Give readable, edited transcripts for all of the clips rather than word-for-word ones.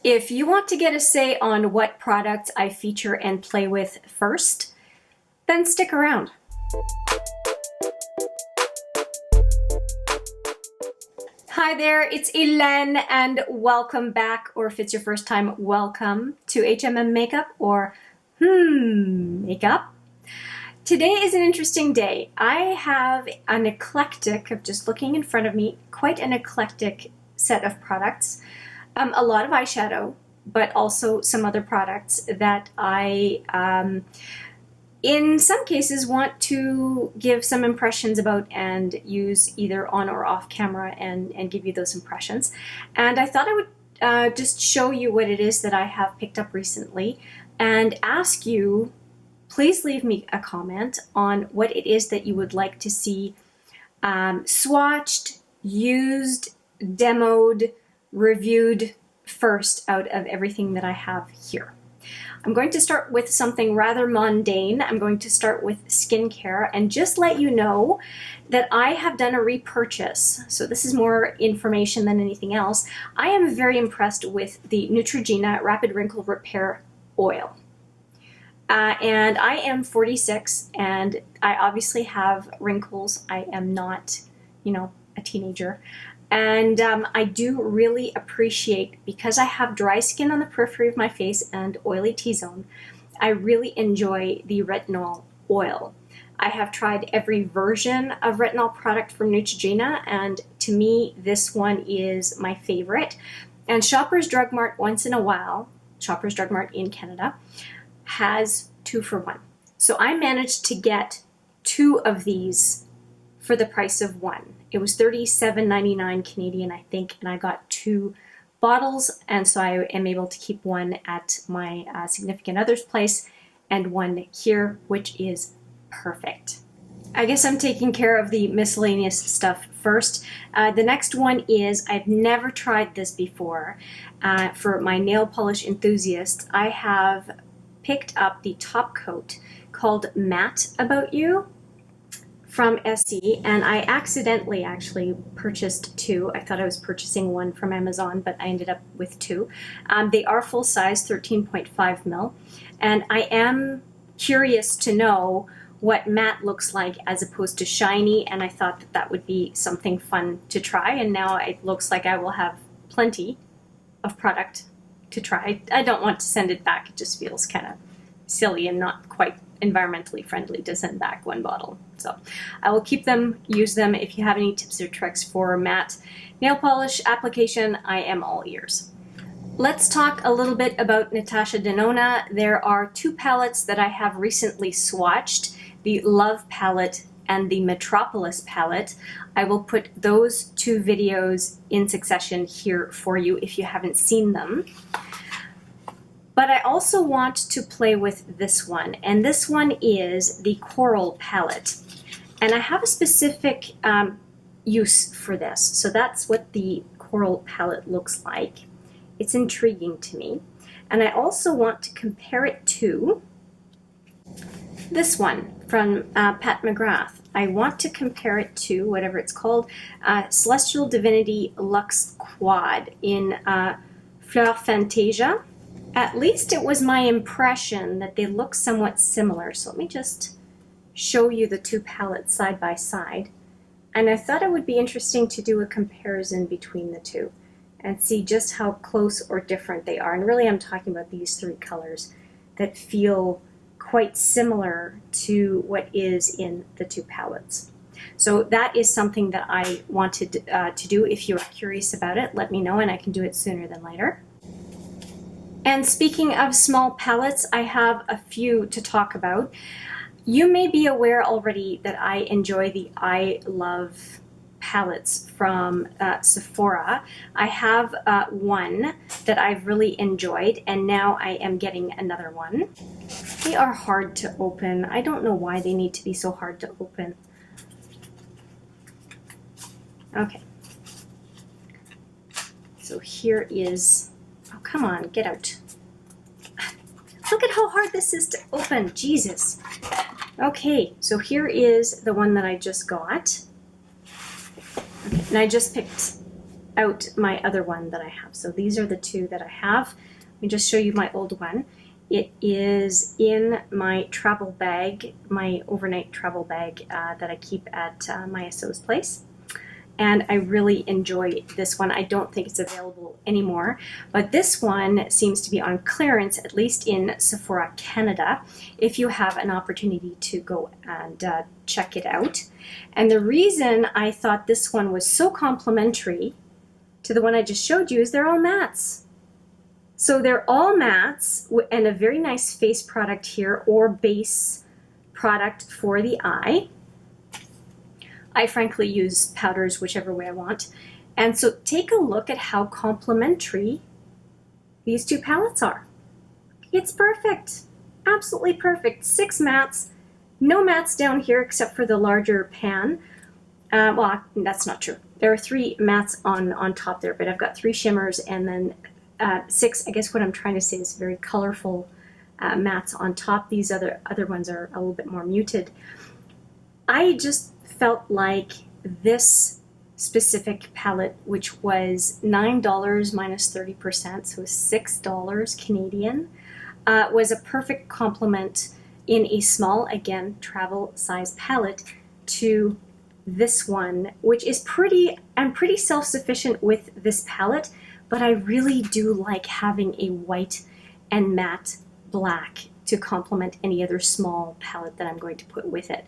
If you want to get a say on what products I feature and play with first, then stick around. Hi there, it's Hélène and welcome back, or if it's your first time, welcome to HMM Makeup or Makeup. Today is an interesting day. I have an eclectic, of just looking in front of me, quite an eclectic set of products. A lot of eyeshadow, but also some other products that I, in some cases, want to give some impressions about and use either on or off camera and give you those impressions. And I thought I would just show you what it is that I have picked up recently and ask you, please leave me a comment on what it is that you would like to see swatched, used, demoed, reviewed first out of everything that I have here. I'm going to start with something rather mundane. I'm going to start with skincare and just let you know that I have done a repurchase. So this is more information than anything else. I am very impressed with the Neutrogena Rapid Wrinkle Repair Oil. And I am 46 and I obviously have wrinkles. I am not, a teenager. And I do really appreciate, because I have dry skin on the periphery of my face and oily T-zone, I really enjoy the retinol oil. I have tried every version of retinol product from Neutrogena, and to me, this one is my favorite. And Shoppers Drug Mart once in a while, Shoppers Drug Mart in Canada, has 2 for 1. So I managed to get 2 of these for the price of 1. It was $37.99 Canadian, I think, and I got 2 bottles, and so I am able to keep one at my significant other's place and one here, which is perfect. I guess I'm taking care of the miscellaneous stuff first. The next one is, I've never tried this before. For my nail polish enthusiasts, I have picked up the top coat called Matte About You from SE, and I accidentally actually purchased 2. I thought I was purchasing 1 from Amazon, but I ended up with 2. They are full size, 13.5 mil, and I am curious to know what matte looks like as opposed to shiny, and I thought that that would be something fun to try, and now it looks like I will have plenty of product to try. I don't want to send it back. It just feels kind of silly and not quite environmentally friendly to send back 1 bottle. So I will keep them, use them. If you have any tips or tricks for matte nail polish application, I am all ears. Let's talk a little bit about Natasha Denona. There are 2 palettes that I have recently swatched, the Love palette and the Metropolis palette. I will put those 2 videos in succession here for you if you haven't seen them. But I also want to play with this one, and this one is the Coral palette. And I have a specific use for this. So that's what the Coral palette looks like. It's intriguing to me. And I also want to compare it to this one from Pat McGrath. I want to compare it to whatever it's called, Celestial Divinity Luxe Quad in Fleur Fantasia. At least it was my impression that they look somewhat similar. So let me just show you the 2 palettes side by side. And I thought it would be interesting to do a comparison between the 2 and see just how close or different they are. And really I'm talking about these 3 colors that feel quite similar to what is in the 2 palettes. So that is something that I wanted to do. If you're curious about it, let me know and I can do it sooner than later. And speaking of small palettes, I have a few to talk about. You may be aware already that I enjoy the I Love palettes from Sephora. I have one that I've really enjoyed, and now I am getting another one. They are hard to open. I don't know why they need to be so hard to open. Okay. So here is, oh come on, get out. Look at how hard this is to open, Jesus. Okay, so here is the one that I just got. Okay, and I just picked out my other one that I have. So these are the two that I have. Let me just show you my old one. It is in my travel bag, my overnight travel bag that I keep at my SO's place. And I really enjoy this one. I don't think it's available anymore, but this one seems to be on clearance, at least in Sephora Canada, if you have an opportunity to go and check it out. And the reason I thought this one was so complimentary to the one I just showed you is they're all mattes. So they're all mattes and a very nice face product here, or base product for the eye. I frankly use powders whichever way I want. And so take a look at how complementary these two palettes are. It's perfect, absolutely perfect. 6 mattes, no mattes down here except for the larger pan. Well, that's not true. There are 3 mattes on top there, but I've got 3 shimmers and then 6, I guess what I'm trying to say is very colorful mattes on top. These other ones are a little bit more muted. I just felt like this specific palette, which was $9 minus 30%, so $6 Canadian, was a perfect complement in a small, again, travel size palette to this one, which is I'm pretty self-sufficient with this palette, but I really do like having a white and matte black to complement any other small palette that I'm going to put with it.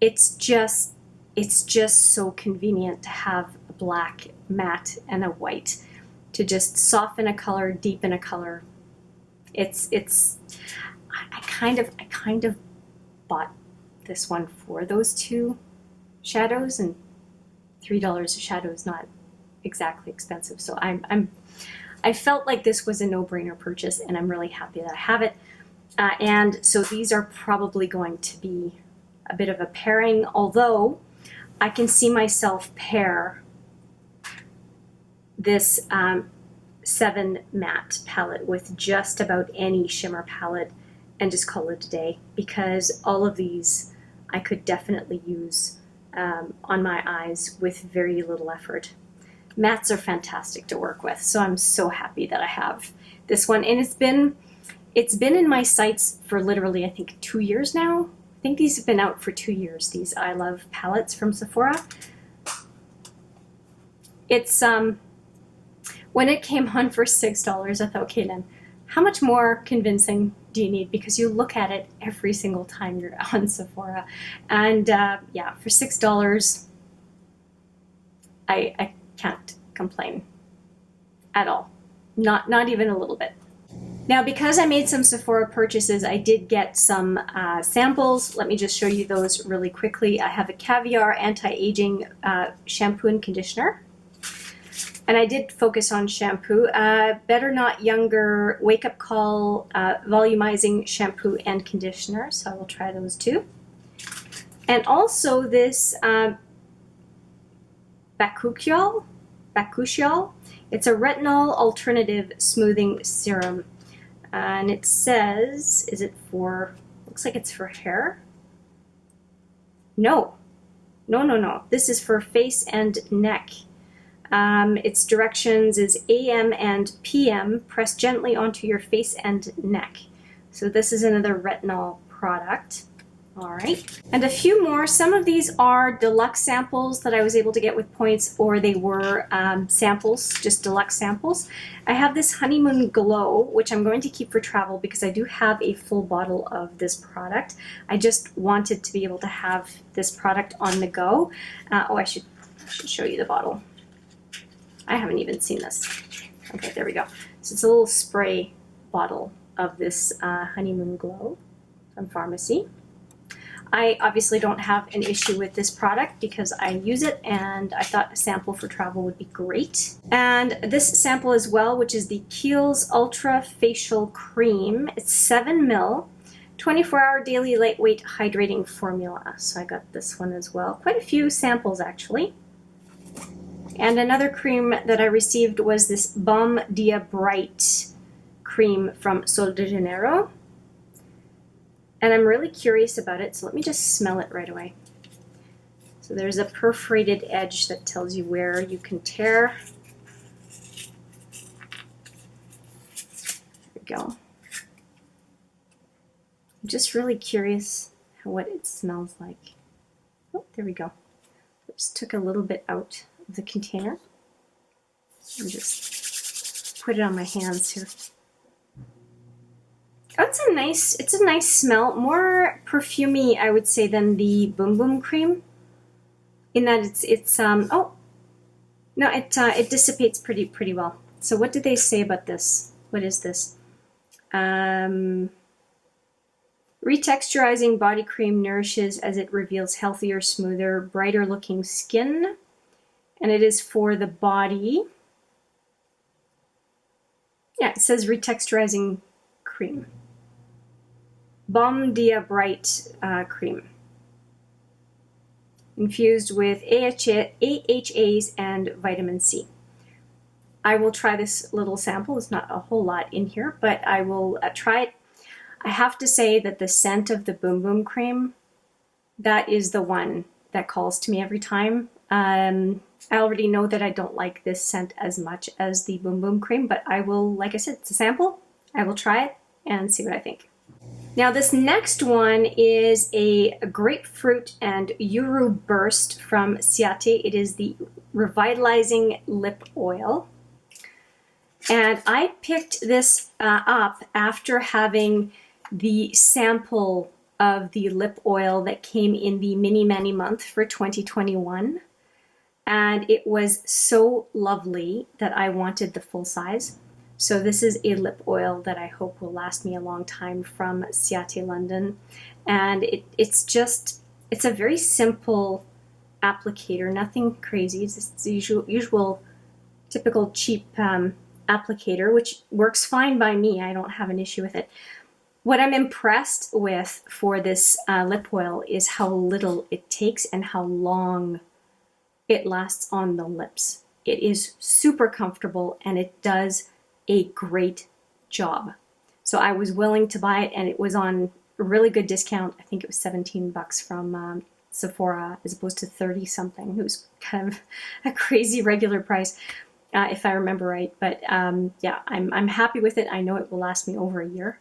It's just so convenient to have a black, matte, and a white to just soften a color, deepen a color. I kind of bought this one for those 2 shadows, and $3 a shadow is not exactly expensive. So I felt like this was a no-brainer purchase, and I'm really happy that I have it. And so these are probably going to be a bit of a pairing, although I can see myself pair this 7 matte palette with just about any shimmer palette and just call it a day, because all of these I could definitely use on my eyes with very little effort. Mattes are fantastic to work with, so I'm so happy that I have this one. And it's been in my sights for literally, I think, 2 years now. I think these have been out for 2 years, these I Love palettes from Sephora. It's, when it came on for $6, I thought, okay then, how much more convincing do you need? Because you look at it every single time you're on Sephora. And yeah, for $6, I can't complain at all. Not even a little bit. Now, because I made some Sephora purchases, I did get some samples. Let me just show you those really quickly. I have a Caviar Anti-Aging Shampoo and Conditioner. And I did focus on shampoo. Better Not Younger Wake Up Call Volumizing Shampoo and Conditioner. So I will try those too. And also this Bakuchiol. It's a retinol alternative smoothing serum. And it says, looks like it's for hair. No. This is for face and neck. Its directions is AM and PM. Press gently onto your face and neck. So this is another retinol product. All right. And a few more. Some of these are deluxe samples that I was able to get with points, or they were samples, just deluxe samples. I have this Honeymoon Glow, which I'm going to keep for travel because I do have a full bottle of this product. I just wanted to be able to have this product on the go. Oh, I should show you the bottle. I haven't even seen this. Okay, there we go. So it's a little spray bottle of this Honeymoon Glow from Pharmacy. I obviously don't have an issue with this product because I use it, and I thought a sample for travel would be great. And this sample as well, which is the Kiehl's Ultra Facial Cream. It's 7 ml, 24-hour daily lightweight hydrating formula. So I got this one as well. Quite a few samples actually. And another cream that I received was this Balm Dia Bright cream from Sol de Janeiro. And I'm really curious about it, so let me just smell it right away. So there's a perforated edge that tells you where you can tear. There we go. I'm just really curious what it smells like. Oh, there we go. I just took a little bit out of the container and just put it on my hands here. Oh, it's a nice smell. More perfumey, I would say, than the Boom Boom cream. In that oh no, it dissipates pretty well. So what did they say about this? What is this? Retexturizing body cream nourishes as it reveals healthier, smoother, brighter looking skin. And it is for the body. Yeah, it says retexturizing cream. Balm Dia Bright cream. Infused with AHAs and vitamin C. I will try this little sample. There's not a whole lot in here, but I will try it. I have to say that the scent of the Boom Boom cream, that is the one that calls to me every time. I already know that I don't like this scent as much as the Boom Boom cream, but I will, like I said, it's a sample. I will try it and see what I think. Now this next one is a grapefruit and Uru burst from Ciaté. It is the revitalizing lip oil. And I picked this up after having the sample of the lip oil that came in the Mini Mani month for 2021. And it was so lovely that I wanted the full size. So this is a lip oil that I hope will last me a long time from Ciaté, London. And it's a very simple applicator, nothing crazy. It's just the usual typical cheap applicator, which works fine by me. I don't have an issue with it. What I'm impressed with for this lip oil is how little it takes and how long it lasts on the lips. It is super comfortable and it does a great job. So I was willing to buy it and it was on a really good discount. I think it was 17 bucks from Sephora as opposed to 30 something. It was kind of a crazy regular price if I remember right. But yeah, I'm happy with it. I know it will last me over a year.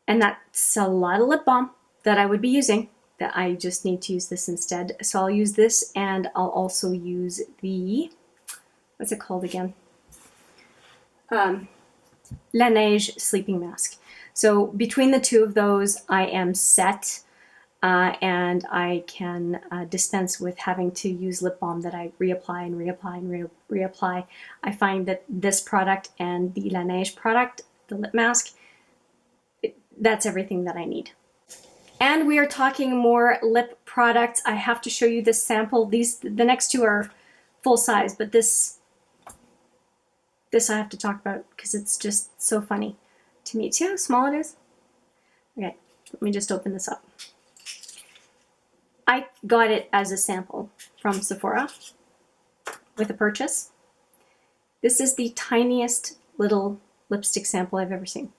And that's a lot of lip balm that I would be using, that I just need to use this instead. So I'll use this and I'll also use the, what's it called again? La Neige sleeping mask. So between the two of those, I am set and I can dispense with having to use lip balm that I reapply and reapply and reapply. I find that this product and the La Neige product, the lip mask, that's everything that I need. And we are talking more lip products. I have to show you this sample. The next two are full size, but this I have to talk about because it's just so funny to me. See how small it is? Okay, let me just open this up. I got it as a sample from Sephora with a purchase. This is the tiniest little lipstick sample I've ever seen,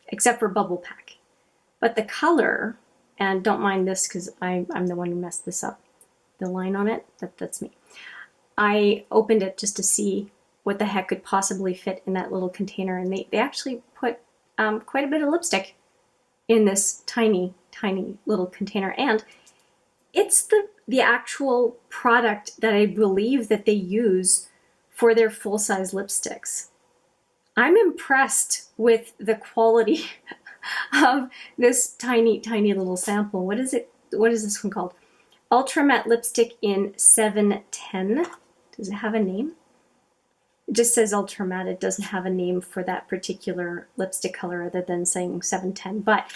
except for Bubble Pack. But the color, and don't mind this because I'm the one who messed this up, the line on it, that's me. I opened it just to see what the heck could possibly fit in that little container, and they actually put quite a bit of lipstick in this tiny little container, and it's the actual product that I believe that they use for their full-size lipsticks. I'm impressed with the quality of this tiny little sample. What is it? What is this one called? Ultra Matte Lipstick in 710. Does it have a name? It just says Ultra Matte. It doesn't have a name for that particular lipstick color other than saying 710. But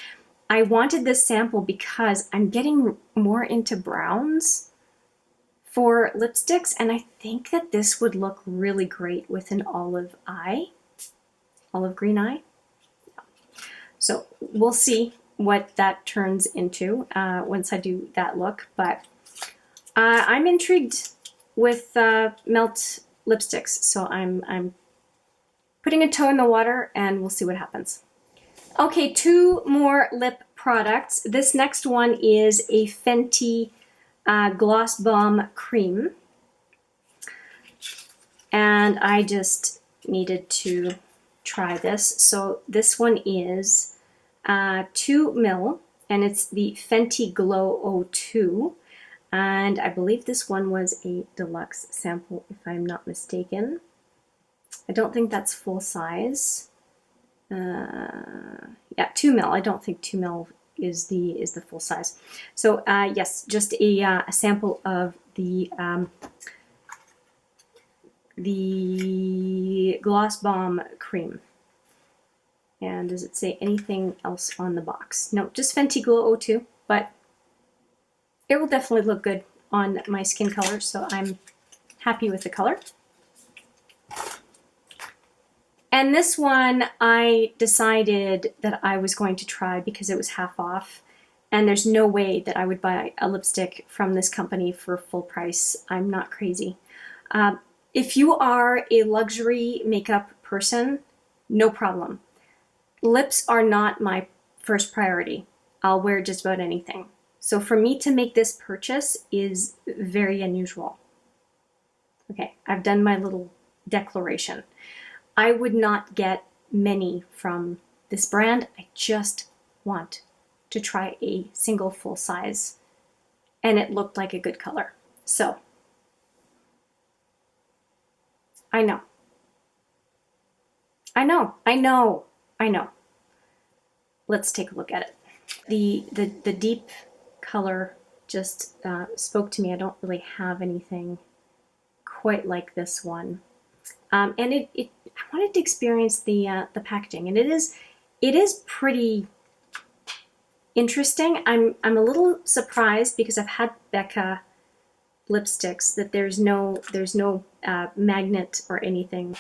I wanted this sample because I'm getting more into browns for lipsticks, and I think that this would look really great with an olive green eye. So we'll see what that turns into once I do that look, but I'm intrigued with melt lipsticks, so I'm putting a toe in the water and we'll see what happens. Okay, two more lip products. This next one is a Fenty Gloss Bomb Cream. And I just needed to try this. So this one is 2 ml, and it's the Fenty Glow 02. And I believe this one was a deluxe sample, if I'm not mistaken. I don't think that's full size. Yeah, 2 ml. I don't think 2 ml is the full size. So yes, just a sample of the Gloss Bomb Cream. And does it say anything else on the box? No, just Fenty Glow 02, but it will definitely look good on my skin color, so I'm happy with the color. And this one I decided that I was going to try because it was half off, and there's no way that I would buy a lipstick from this company for full price. I'm not crazy. If you are a luxury makeup person, no problem. Lips are not my first priority. I'll wear just about anything. So for me to make this purchase is very unusual. Okay, I've done my little declaration. I would not get many from this brand. I just want to try a single full size, and it looked like a good color. So I know. Let's take a look at it. The deep color just spoke to me. I don't really have anything quite like this one. And I wanted to experience the packaging, and it is pretty interesting. I'm a little surprised because I've had Becca lipsticks that there's no magnet or anything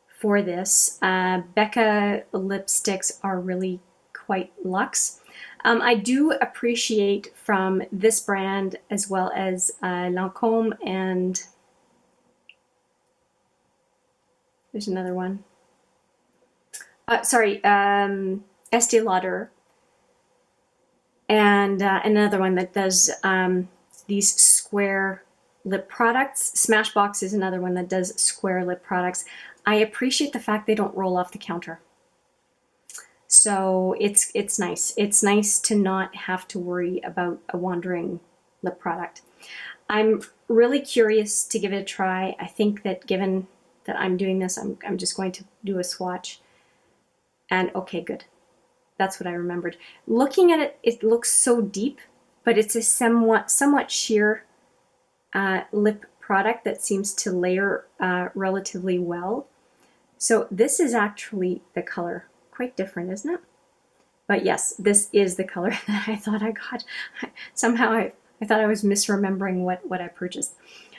for this. Becca lipsticks are really quite luxe. I do appreciate from this brand as well as Lancôme, and there's another one. Estee Lauder, and another one that does these square lip products. Smashbox is another one that does square lip products. I appreciate the fact they don't roll off the counter. So it's nice. It's nice to not have to worry about a wandering lip product. I'm really curious to give it a try. I think that given that I'm doing this, I'm just going to do a swatch. And okay, good. That's what I remembered. Looking at it, it looks so deep, but it's a somewhat sheer lip product that seems to layer relatively well. So this is actually the color. Quite different, isn't it? But yes, this is the color that I thought I got. Somehow I thought I was misremembering what I purchased.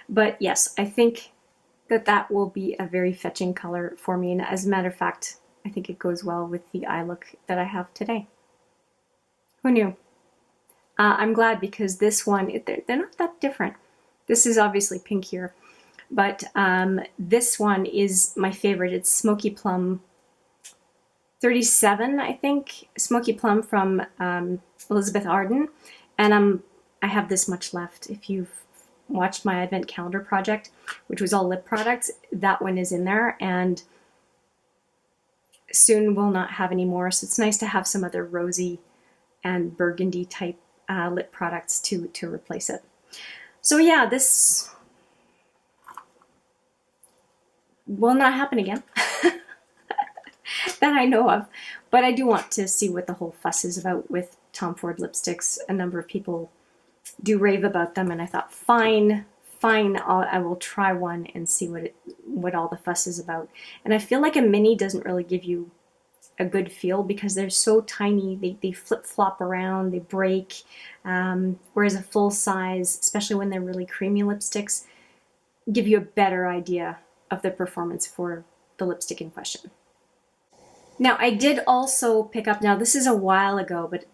But yes, I think that will be a very fetching color for me. And as a matter of fact, I think it goes well with the eye look that I have today. Who knew? I'm glad, because this one, they're not that different. This is obviously pinkier, but this one is my favorite. It's Smoky Plum 37, I think. Smoky Plum from Elizabeth Arden. And I have this much left. If you've watched my Advent Calendar project, which was all lip products, that one is in there, and soon we'll not have any more. So it's nice to have some other rosy and burgundy type lip products to replace it. So yeah, this will not happen again that I know of, but I do want to see what the whole fuss is about with Tom Ford lipsticks. A number of people do rave about them, and I thought, fine, I will try one and see what all the fuss is about. And I feel like a mini doesn't really give you a good feel because they're so tiny. They flip-flop around, they break, whereas a full size, especially when they're really creamy lipsticks, give you a better idea of the performance for the lipstick in question. Now, I did also pick up, now this is a while ago, but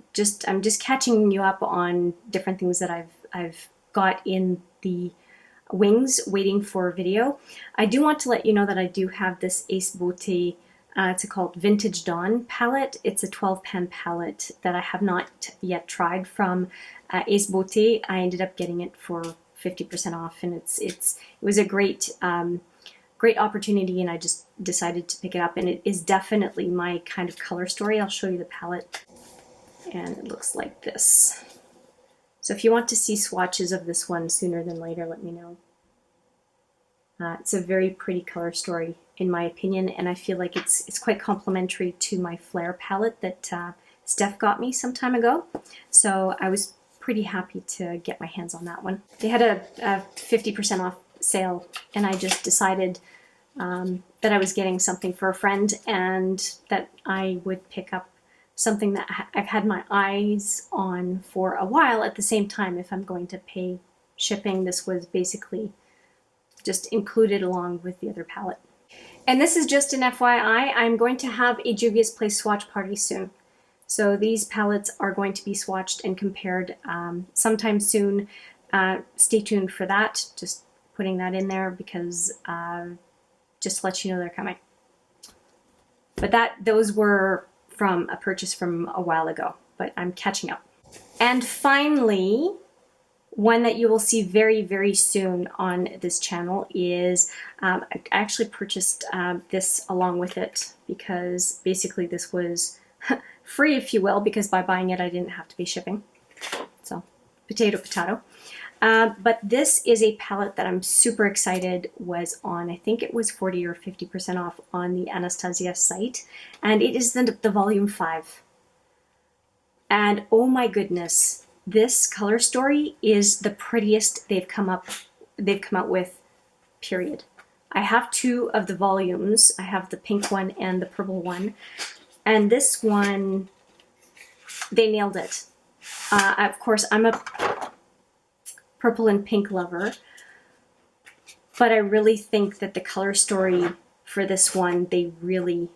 I'm just catching you up on different things that I've got in the wings waiting for video. I do want to let you know that I do have this Ace Beauté, it's called Vintage Dawn palette. It's a 12 pan palette that I have not yet tried from is Beautē. I ended up getting it for 50% off, and it was a great great opportunity, and I just decided to pick it up. And it is definitely my kind of color story. I'll show you the palette, and it looks like this. So if you want to see swatches of this one sooner than later, let me know. It's a very pretty color story, in my opinion, and I feel like it's quite complementary to my Flare palette that Steph got me some time ago. So I was pretty happy to get my hands on that one. They had a 50% off sale, and I just decided that I was getting something for a friend and that I would pick up something that I've had my eyes on for a while. At the same time, if I'm going to pay shipping, this was basically just included along with the other palette. And this is just an FYI, I'm going to have a Juvia's Place swatch party soon. So these palettes are going to be swatched and compared sometime soon. Stay tuned for that. Just putting that in there because just to let you know they're coming. But those were from a purchase from a while ago, but I'm catching up. And finally, one that you will see very, very soon on this channel is, I actually purchased this along with it because basically this was free, if you will, because by buying it I didn't have to pay shipping. So, potato, potato. But this is a palette that I'm super excited was on, I think it was 40 or 50% off on the Anastasia site, and it is the volume 5. And oh my goodness, this color story is the prettiest they've come out with, period. I have 2 of the volumes. I have the pink one and the purple one, and this one, they nailed it. Of course, I'm a purple and pink lover, but I really think that the color story for this one, they really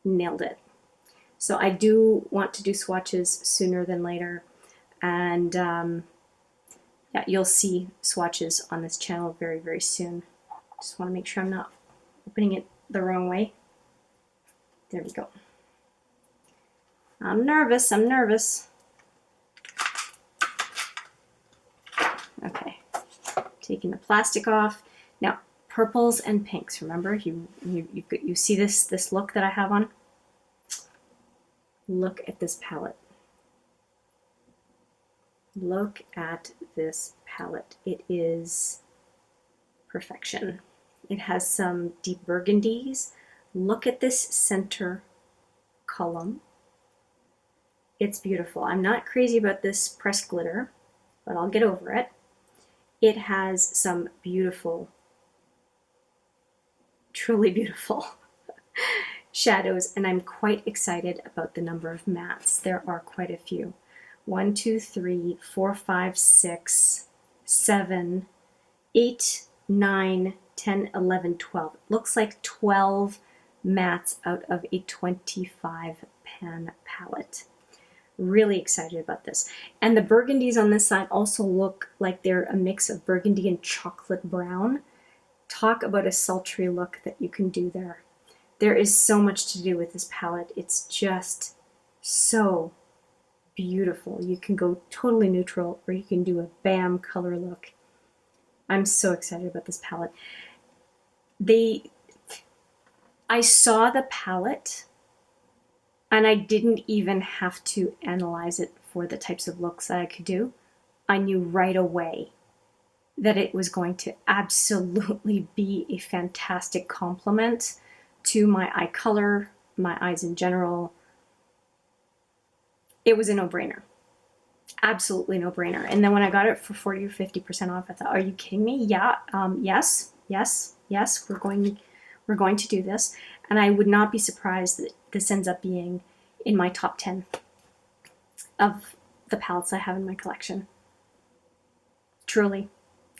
nailed it. So I do want to do swatches sooner than later, and yeah, you'll see swatches on this channel very, very soon. Just want to make sure I'm not opening it the wrong way. There we go. I'm nervous, I'm nervous. Okay, taking the plastic off. Now, purples and pinks. Remember, you see this look that I have on? Look at this palette. Look at this palette. It is perfection. It has some deep burgundies. Look at this center column. It's beautiful. I'm not crazy about this pressed glitter, but I'll get over it. It has some beautiful, truly beautiful shadows, and I'm quite excited about the number of mattes. There are quite a few. 1, 2, 3, 4, 5, 6, 7, 8, 9, 10, 11, 12. It looks like 12 mattes out of a 25 pan palette. Really excited about this. And the burgundies on this side also look like they're a mix of burgundy and chocolate brown. Talk about a sultry look that you can do there. There is so much to do with this palette. It's just so beautiful. You can go totally neutral, or you can do a bam color look. I'm so excited about this palette. I saw the palette and I didn't even have to analyze it for the types of looks that I could do. I knew right away that it was going to absolutely be a fantastic complement to my eye color, my eyes in general. It was a no-brainer. Absolutely no-brainer. And then when I got it for 40 or 50% off, I thought, are you kidding me? Yeah, yes, we're going to do this. And I would not be surprised that this ends up being in my top 10 of the palettes I have in my collection. Truly,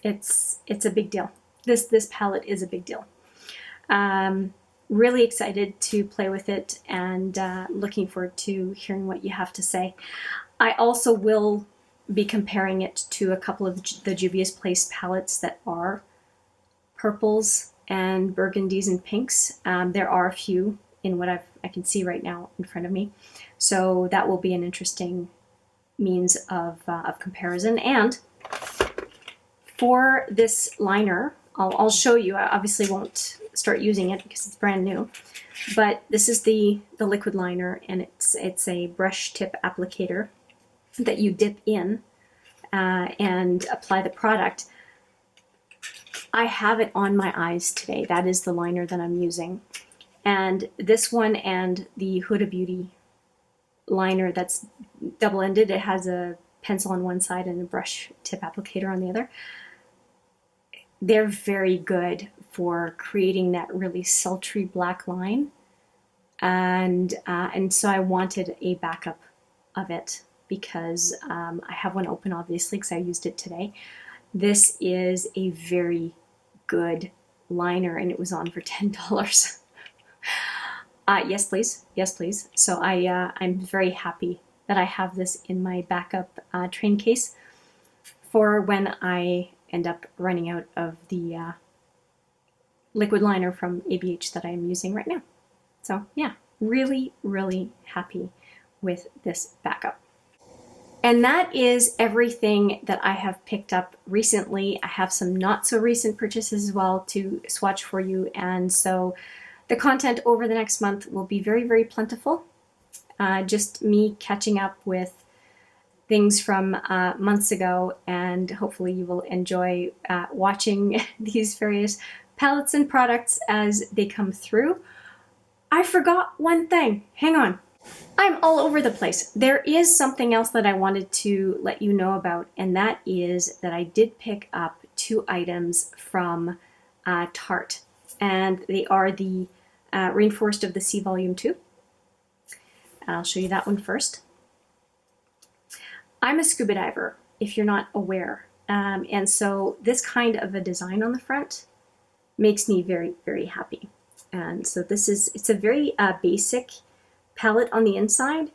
it's a big deal. This palette is a big deal. Really excited to play with it, and looking forward to hearing what you have to say. I also will be comparing it to a couple of the Juvia's Place palettes that are purples and burgundies and pinks. There are a few in what I can see right now in front of me. So that will be an interesting means of comparison. And for this liner, I'll show you. I obviously won't start using it because it's brand new, but this is the liquid liner, and it's a brush tip applicator that you dip in and apply the product. I have it on my eyes today. That is the liner that I'm using. And this one and the Huda Beauty liner that's double-ended, it has a pencil on one side and a brush tip applicator on the other. They're very good for creating that really sultry black line. And so I wanted a backup of it because I have one open, obviously, because I used it today. This is a very good liner, and it was on for $10. Yes, please. Yes, please. So I'm very happy that I have this in my backup train case for when I end up running out of the liquid liner from ABH that I am using right now. So yeah, really, really happy with this backup. And that is everything that I have picked up recently. I have some not so recent purchases as well to swatch for you. And so the content over the next month will be very, very plentiful. Just me catching up with things from months ago, and hopefully you will enjoy watching these various palettes and products as they come through. I forgot one thing. Hang on. I'm all over the place. There is something else that I wanted to let you know about, and that is that I did pick up 2 items from Tarte, and they are the Rainforest of the Sea Volume 2. I'll show you that one first. I'm a scuba diver, if you're not aware, and so this kind of a design on the front makes me very, very happy. And so it's a very basic palette on the inside,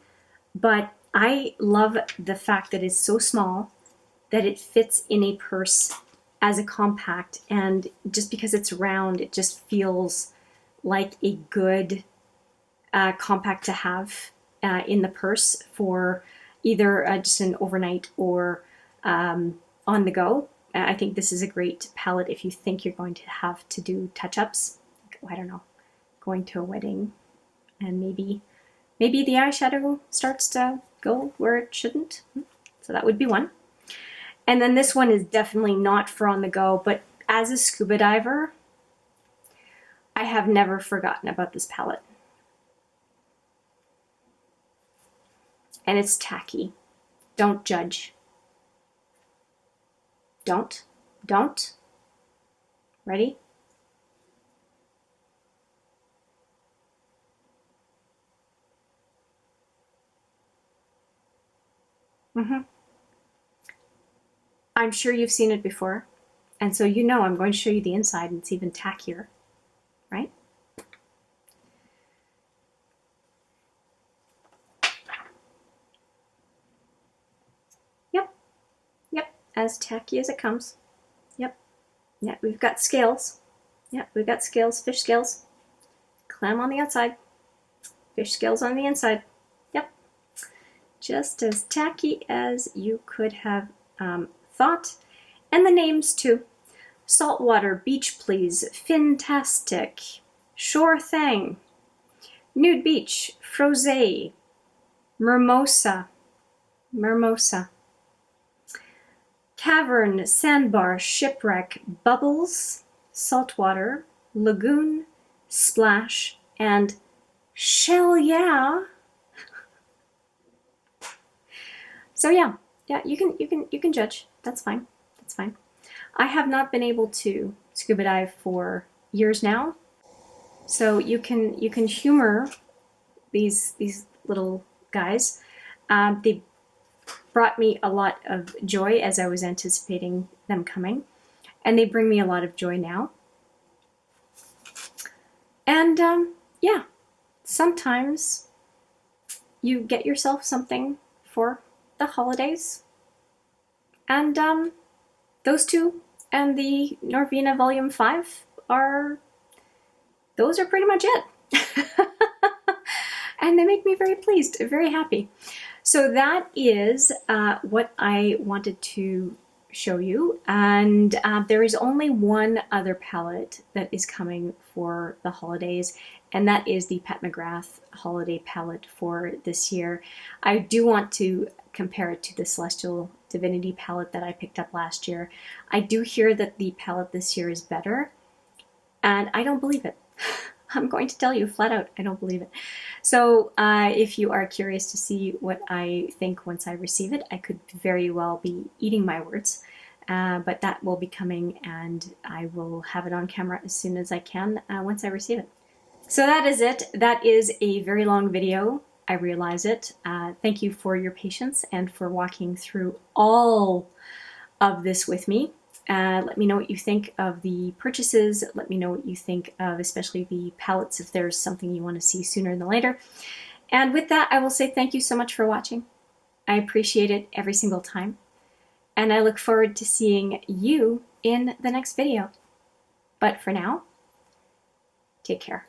but I love the fact that it's so small that it fits in a purse as a compact, and just because it's round, it just feels like a good compact to have in the purse for either just an overnight or on the go. I think this is a great palette if you think you're going to have to do touch-ups. I don't know, going to a wedding, and maybe the eyeshadow starts to go where it shouldn't. So that would be one. And then this one is definitely not for on the go, but as a scuba diver, I have never forgotten about this palette. And it's tacky. Don't judge. Don't. Ready? I'm sure you've seen it before, and so you know I'm going to show you the inside, and it's even tackier, right? Yep, as tacky as it comes. Yep, we've got scales. Yep, we've got scales, fish scales. Clam on the outside, fish scales on the inside. Yep, just as tacky as you could have thought. And the names too. Saltwater, Beach Please, Fintastic, Sure Thing, Nude Beach, Frosé, Mermosa, Cavern, Sandbar, Shipwreck, Bubbles, Saltwater, Lagoon, Splash, and Shell Yeah. So yeah, you can judge. That's fine. I have not been able to scuba dive for years now, so you can humor these little guys. They brought me a lot of joy as I was anticipating them coming, and they bring me a lot of joy now. And yeah, sometimes you get yourself something for the holidays, and those 2 and the Norvina Volume 5 those are pretty much it. And they make me very pleased, very happy. So that is what I wanted to show you, and there is only one other palette that is coming for the holidays, and that is the Pat McGrath holiday palette for this year. I do want to compare it to the Celestial Divinity palette that I picked up last year. I do hear that the palette this year is better, and I don't believe it. I'm going to tell you flat out, I don't believe it. So if you are curious to see what I think once I receive it, I could very well be eating my words, but that will be coming, and I will have it on camera as soon as I can once I receive it. So that is it. That is a very long video. I realize it. Thank you for your patience and for walking through all of this with me. Let me know what you think of the purchases. Let me know what you think of especially the palettes if there's something you want to see sooner than later. And with that, I will say thank you so much for watching. I appreciate it every single time. And I look forward to seeing you in the next video. But for now, take care.